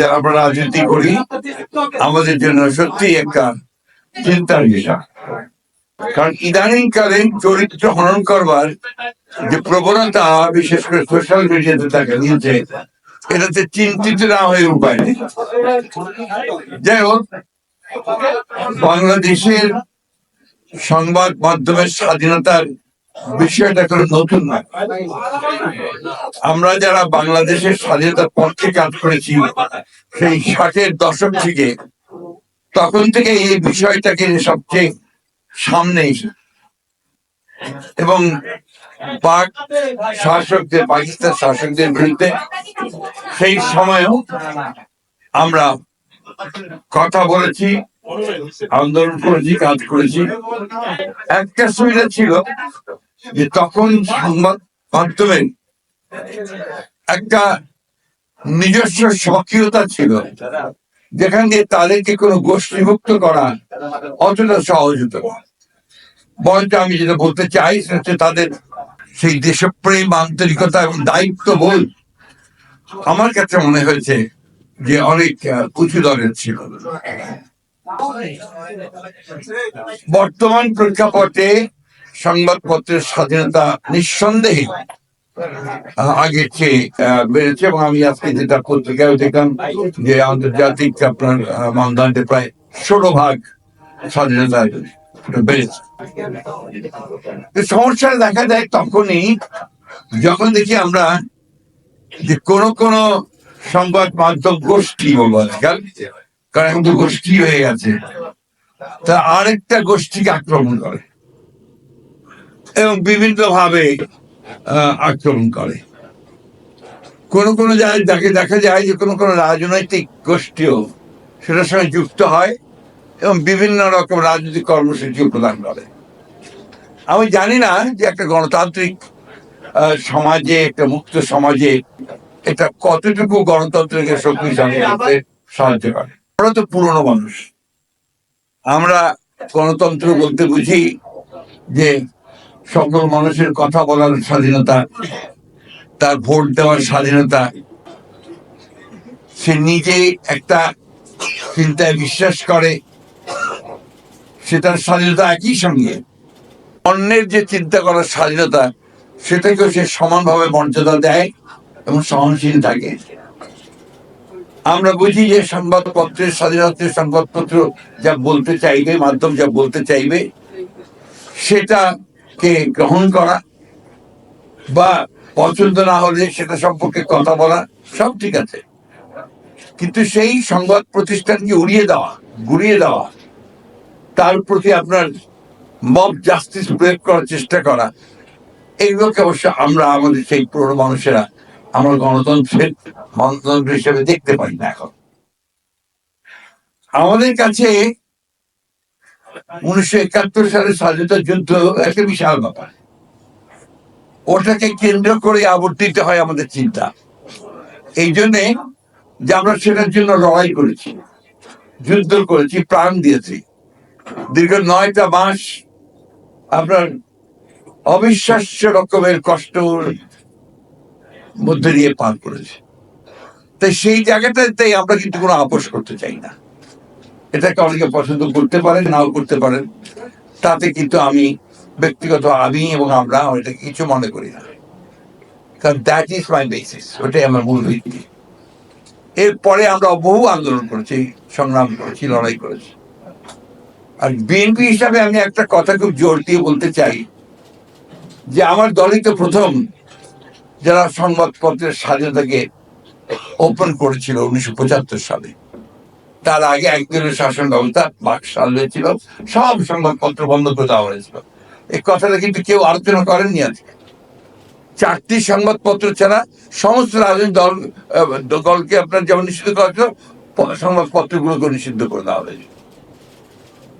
যারা আমরা রাজনীতি করি আমাদের জন্য সত্যি একটা চিন্তার বিষয়। কারণ ইদানিং কালীন চরিত্র হনন করবার যে প্রবণতা বিশেষ করে সোশ্যাল মিডিয়াতে দেখা দিয়েছে, এটাতে চিন্তিত না হয়ে উপায় নেই। যাই হোক, বাংলাদেশের সংবাদ মাধ্যমের স্বাধীনতার বিষয়টা কোনো নতুন নয়। আমরা যারা বাংলাদেশের স্বাধীনতার পক্ষে কাজ করেছি সেই 60-এর দশক থেকে, তখন থেকে এই বিষয়টাকে সবচেয়ে সামনে এবং পাক শাসকদের, পাকিস্তান শাসকদের বিরুদ্ধে সেই সময়ও আমরা কথা বলেছি, আন্দোলন করেছি, কাজ করেছি। একটা সুবিধা ছিল যে তখন সংবাদ মাধ্যমের একটা নিজস্ব সক্রিয়তা ছিল, যেখান দিয়ে তাদেরকে কোনো গোষ্ঠীভুক্ত করা অতটা সহজ হতো না। বরঞ্চ আমি যেটা বলতে চাই সেটা হচ্ছে তাদের সেই দেশপ্রেম, আন্তরিকতা এবং দায়িত্ববোধ আমার কাছে মনে হয়েছে যে অনেক উঁচু দরের ছিল। বর্তমান প্রেক্ষাপটে সংবাদপত্রের স্বাধীনতা নিঃসন্দেহে আগের চেয়ে বেড়েছে, এবং আমি আজকে যেটা পত্রিকায় দেখলাম যে আন্তর্জাতিক আপনার মানদণ্ডে প্রায় 16% স্বাধীনতা বেড়েছে। সমস্যা দেখা যায় তখনই যখন দেখি আমরা যে কোন সংবাদ মাধ্যম গোষ্ঠী বলবো, কারণ এখন তো গোষ্ঠী হয়ে গেছে, তা আরেকটা গোষ্ঠীকে আক্রমণ করে এবং বিভিন্ন ভাবে আক্রমণ করে। কোন জায়গায় দেখা যায় যে কোন রাজনৈতিক গোষ্ঠীও সেটার সঙ্গে যুক্ত হয় এবং বিভিন্ন রকম রাজনৈতিক কর্মসূচি প্রদান করে। আমি জানি না যে একটা গণতান্ত্রিক সমাজে, একটা মুক্ত সমাজে এটা কতটুকু গণতন্ত্রকে শক্তিশালী করতে সাহায্য করে। আমরা তো পুরনো মানুষ, আমরা গণতন্ত্র বলতে বুঝি যে সকল মানুষের কথা বলার স্বাধীনতা, তার ভোট দেওয়ার স্বাধীনতা, সে নিজে একটা চিন্তায় বিশ্বাস করে সেটার স্বাধীনতা, একই সঙ্গে অন্যের যে চিন্তা করার স্বাধীনতা সেটাকেও সে সমানভাবে মর্যাদা দেয় এবং সহনশীল থাকে। আমরা বুঝি যে সংবাদপত্রের স্বাধীনতা, সংবাদপত্র যা বলতে চাইবে, মাধ্যম যা বলতে চাইবে সেটাকে গ্রহণ করা বা পছন্দ না হলে সেটা সম্পর্কে কথা বলা, সব ঠিক আছে, কিন্তু সেই সংবাদ প্রতিষ্ঠানকে গুড়িয়ে দেওয়া, তার প্রতি আপনার মব জাস্টিস প্রয়োগ করার চেষ্টা করা, এইগুলোকে অবশ্য আমরা আমাদের সেই পুরনো মানুষেরা আমরা গণতন্ত্র হিসেবে দেখতে পাই না। এখন আমাদের কাছে 1971 সালের স্বাধীনতা যুদ্ধ একটা বিশাল ব্যাপার, ওটাকে কেন্দ্র করে আবর্তিত হয় আমাদের চিন্তা। এই জন্যে যে আমরা সেটার জন্য লড়াই করেছি, যুদ্ধ করেছি, প্রাণ দিয়েছি, দীর্ঘ 9টা মাস আপনার অবিশ্বাস্য রকমের কষ্টর মধ্যে দিয়ে পার করেছে। তাই সেই জায়গাটাতে আমরা কিন্তু কোনো আপোষ করতে চাই না। এটাকে অনেকে পছন্দ করতে পারেন, নাও করতে পারেন, তাতে কিন্তু ব্যক্তিগত এবং আমরা এটাকে কিছু মনে করি না, কারণ দ্যাট ইজ মাই বেসিস, ওটাই আমার মূল ভিত্তি। এরপরে আমরা বহু আন্দোলন করেছি, সংগ্রাম করেছি, লড়াই করেছি। আর বিএনপি হিসাবে আমি একটা কথা খুব জোর দিয়ে বলতে চাই যে আমার দলই তো প্রথম যারা সংবাদপত্রের স্বাধীনতাকে ওপেন করেছিল 1975 সালে। তার আগে একদলীয় শাসন ব্যবস্থা বাকশাল হয়েছিল, সব সংবাদপত্র বন্ধ করে দেওয়া হয়েছিল। এই কথাটা কিন্তু কেউ আলোচনা করেননি। আজকে 4টি সংবাদপত্র ছাড়া সমস্ত রাজনৈতিক দলকে আপনার যেমন নিষিদ্ধ করা হয়েছিল, সংবাদপত্রগুলোকে নিষিদ্ধ করে দেওয়া হয়েছিল।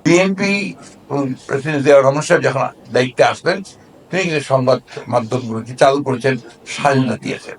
বিএনপি প্রেসিডেন্ট জিয়াউর রহমান সাহেব যখন দায়িত্বে আসলেন, তিনি কিন্তু সংবাদ মাধ্যমগুলোকে চালু করেছেন, স্বাধীনতা দিয়েছেন।